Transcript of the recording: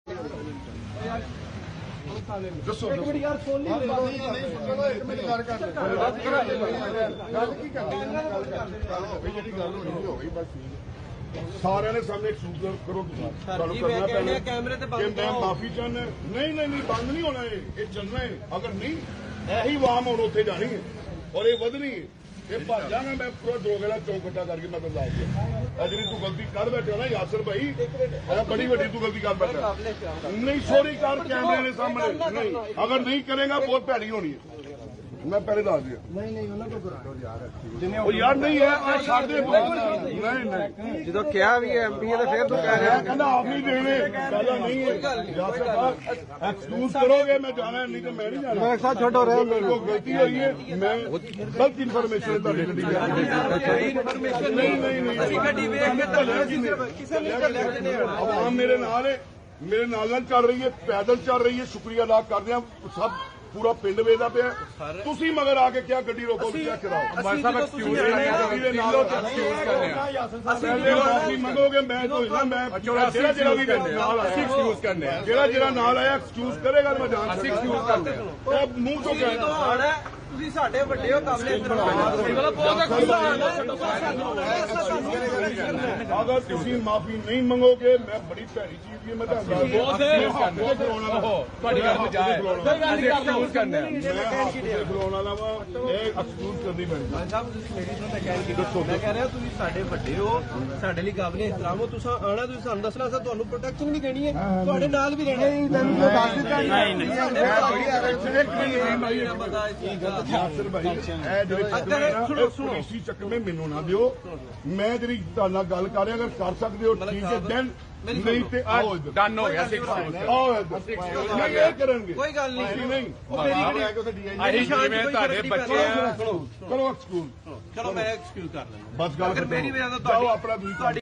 ਦੱਸੋ ਇੱਕ ਮਿੰਟ ਯਾਰ ਫੋਨ ਨਹੀਂ ਇੱਕ ਮਿੰਟ ਗੱਲ ਕਰ ਜਿਹੜੀ ਗੱਲ ਹੋਣੀ ਹੋ ਗਈ ਬਸ ਸਾਰਿਆਂ ਨੇ ਸਾਹਮਣੇ ਸ਼ੂਟ ਕਰੋ ਤੁਸੀਂ ਤੁਹਾਨੂੰ ਕਰਨਾ ਪੈਣਾ ਕੈਮਰੇ ਤੇ ਬੰਦ ਕਰੋ ਮਾਫੀ ਚਾਹੁੰਦਾ ਨਹੀਂ ਬੰਦ ਨਹੀਂ ਹੋਣਾ ਇਹ ਚੱਲਣਾ ਹੈ ਅਗਰ ਨਹੀਂ ਇਹੀ ਵਾਮ ਹੁਣ ਉੱਥੇ ਜਾਣੀ ਹੈ ਔਰ ਇਹ ਵਧਣੀ ਹੈ ਇਹ ਭੱਜ ਜਾਣਾ ਮੈਂ ਪੂਰਾ ਦੋਗਲਾ ਚੌਕਟਾ ਕਰਕੇ ਮੈਂ ਤੁਹਾਨੂੰ ਦੱਸ ਦਿਆਂ ਜਿਹੜੀ ਤੂੰ ਗਲਤੀ ਕਰ ਬੈਠਾ ਨਾ ਯਾਸਰ ਭਾਈ ਇਹ ਬੜੀ ਵੱਡੀ ਤੂੰ ਗਲਤੀ ਕਰ ਬੈਠਾ ਨਹੀਂ ਸੋਰੀ ਕਰ ਕੈਮਰੇ ਦੇ ਸਾਹਮਣੇ ਨਹੀਂ ਅਗਰ ਨਹੀਂ ਕਰੇਗਾ ਬਹੁਤ ਭੈੜੀ ਹੋਣੀ ਹੈ ਮੈਂ ਪਹਿਲੇ ਦੱਸ ਦਿਆਂ ਨਹੀਂ ਉਹਨਾਂ ਤੋਂ ਕਰਾਓ ਯਾਰ ਉਹ ਯਾਰ ਨਹੀਂ ਹੈ ਆ ਛੱਡ ਦੇ ਨਹੀਂ ਜਦੋਂ ਕਿਹਾ ਵੀ ਐਮਪੀ ਹੈ ਤਾਂ ਫਿਰ ਤੂੰ ਕਹਿ ਰਿਹਾ ਕਹਿੰਦਾ ਆਪ ਨਹੀਂ ਦੇਣੇ ਪਹਿਲਾਂ ਨਹੀਂ ਹੈ ਐਕਸਕਿਊਜ਼ ਕਰੋਗੇ ਮੈਂ ਜਾਣਾ ਨਹੀਂ ਤਾਂ ਮੈਂ ਨਹੀਂ ਜਾਣਾ ਮੈਂ ਸਾਥ ਛੱਡੋ ਰਹੇ ਮੇਰੇ ਕੋਲ ਗਲਤੀ ਹੋਈ ਹੈ ਮੈਂ ਗਲਤ ਇਨਫੋਰਮੇਸ਼ਨ ਤੁਹਾਡੇ ਗੱਡੀ ਨਹੀਂ ਅਸੀਂ ਗੱਡੀ ਵੇਖ ਕੇ ਤਾਂ ਕਿਸੇ ਨੇ ਚੱਲਿਆ ਕਿ ਨਹੀਂ ਆਵਾਮ ਮੇਰੇ ਨਾਲ ਚੱਲ ਰਹੀ ਹੈ ਪੈਦਲ ਚੱਲ ਰਹੀ ਹੈ ਸ਼ੁਕਰੀਆ ਅਦਾ ਕਰਦੇ ਹਾਂ ਸਭ ਪੂਰਾ ਪਿੰਡ ਵੇਚਦਾ ਪਿਆ ਤੁਸੀਂ ਮਗਰ ਆ ਕੇ ਕਿਹਾ ਗੱਡੀ ਰੋਕੋ ਚੈੱਕ ਕਰਾਓ ਮਾਫੀ ਮੰਗੋਗੇ ਮੈਂ ਜਿਹੜਾ ਨਾਲ ਆਇਆ ਐਕਸਕਿਊਜ਼ ਕਰੇਗਾ ਮੈਂ ਜਾਣ ਐਕਸਕਿਊਜ਼ ਕਰਦੇ ਮੂੰਹ ਤੋਂ ਕਹਿਣਾ ਤੁਸੀਂ ਸਾਡੇ ਵੱਡੇ ਹੋ ਕਾਬਲੇ ਅਗਰ ਤੁਸੀਂ ਮਾਫੀ ਨਹੀਂ ਮੰਗੋਗੇ ਮੈਂ ਬੜੀ ਭੈੜੀ ਚੀਜ਼ ਮੈਂ ਤੁਹਾਡੀ ਗੱਲ ਮਜਾਕ ਖਲੋਣਾ ਲਾਵਾ ਇਹ ਐਕਸਕਿਊਜ਼ ਕਰਨੀ ਪੈਣੀ ਸਾਹਿਬ ਤੁਸੀਂ ਮੇਰੀ ਸੁਣੋ ਮੈਂ ਕਹਿ ਰਿਹਾ ਤੁਸੀਂ ਸਾਡੇ ਵੱਡੇ ਹੋ ਸਾਡੇ ਲਈ ਕਾਬਲੇ ਇhtਰਾਮ ਹੋ ਤੁਸੀਂ ਆਣਾ ਤੁਸੀਂ ਸਾਨੂੰ ਦੱਸਣਾ ਸਰ ਤੁਹਾਨੂੰ ਪ੍ਰੋਟੈਕਸ਼ਨ ਵੀ ਦੇਣੀ ਹੈ ਤੁਹਾਡੇ ਨਾਲ ਵੀ ਰਹਿਣਾ ਯਾਸਰ ਭਾਈ ਇਹ ਜਿਹੜੇ ਪੁਲਿਸੀ ਚੱਕਵੇਂ ਮੈਨੂੰ ਨਾ ਦਿਓ ਮੈਂ ਜਿਹੜੀ ਤੁਹਾਡੇ ਨਾਲ ਗੱਲ ਕਰ ਰਿਹਾ ਅਗਰ ਕਰ ਸਕਦੇ ਹੋ ਠੀਕ ਹੈ ਦੈਨ ਨਹੀਂ ਤੇ ਆਓ ਡਨ ਹੋ ਗਿਆ 6 ਨਹੀਂ ਇਹ ਕਰਨਗੇ ਕੋਈ ਗੱਲ ਨਹੀਂ ਉਹ ਮੇਰੀ ਜਿਵੇਂ ਤੁਹਾਡੇ ਬੱਚੇ ਕਰੋ ਐਕਸਕਿਊਜ਼ ਚਲੋ ਮੈਂ ਐਕਸਕਿਊਜ਼ ਕਰ ਲੈਂਦਾ ਬਸ ਗੱਲ ਮੇਰੀ ਵਜ੍ਹਾ ਤੋਂ ਤੁਹਾਡੀ ਆਪਣਾ